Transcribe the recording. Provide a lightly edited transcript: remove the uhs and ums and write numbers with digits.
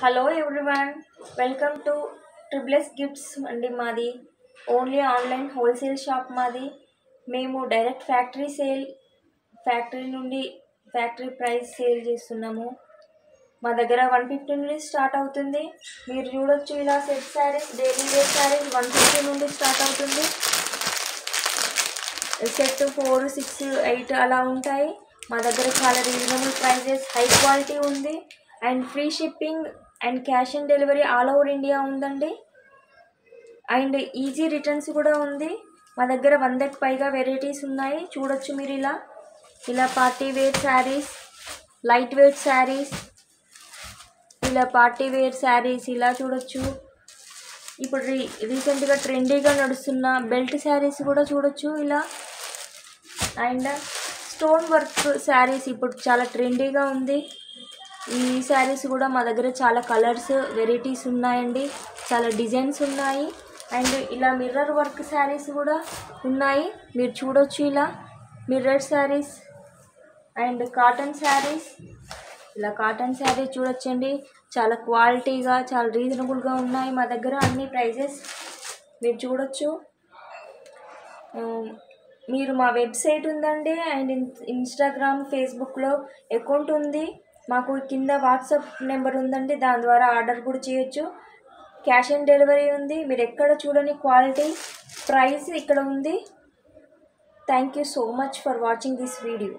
Hello everyone, welcome to triple S gifts అండి. మాది only online wholesale shop. మాది మేము డైరెక్ట్ ఫ్యాక్టరీ నుండి ఫ్యాక్టరీ ప్రైస్ సేల్ చేస్తున్నాము. మా దగ్గర 150 నుండి స్టార్ట్ అవుతుంది. మీరు చూడొచ్చు, ఇలా set saris, daily wear saris 150 నుండి స్టార్ట్ అవుతుంది. సెట్ 4, 6, 8 అలా ఉంటాయి. మా దగ్గర చాలా రీజనబుల్ ప్రైజెస్, హై క్వాలిటీ ఉంది and free shipping and cash on delivery all over India ఉందండి. అండ్ ఈజీ రిటర్న్స్ కూడా ఉంది. మా దగ్గర 100కి పైగా వెరైటీస్ ఉన్నాయి. చూడొచ్చు మీరు ఇలా party wear saris, light weight saris, ఇలా పార్టీ వేర్ శారీస్ ఇలా చూడొచ్చు. ఇప్పుడు రీసెంట్గా ట్రెండీగా నడుస్తున్న బెల్ట్ శారీస్ కూడా చూడొచ్చు ఇలా. అండ్ స్టోన్ వర్క్ శారీస్ ఇప్పుడు చాలా ట్రెండీగా ఉంది. ఈ శారీస్ కూడా మా దగ్గర చాలా కలర్స్, వెరైటీస్ ఉన్నాయండి. చాలా డిజైన్స్ ఉన్నాయి. అండ్ ఇలా మిర్రర్ వర్క్ శారీస్ కూడా ఉన్నాయి. మీరు చూడొచ్చు ఇలా mirror saris and cotton saris. ఇలా కాటన్ శారీ చూడొచ్చండి. చాలా క్వాలిటీగా, చాలా రీజనబుల్గా ఉన్నాయి మా దగ్గర అన్ని ప్రైజెస్. మీరు చూడొచ్చు. మీరు మా వెబ్సైట్ ఉందండి అండ్ ఇన్స్టాగ్రామ్, ఫేస్బుక్లో అకౌంట్ ఉంది. మాకు కింద వాట్సాప్ నెంబర్ ఉందండి, దాని ద్వారా ఆర్డర్ కూడా చేయొచ్చు. క్యాష్ ఆన్ డెలివరీ ఉంది. మీరు ఎక్కడ చూడని క్వాలిటీ, ప్రైస్ ఇక్కడ ఉంది. Thank you so much for watching this video.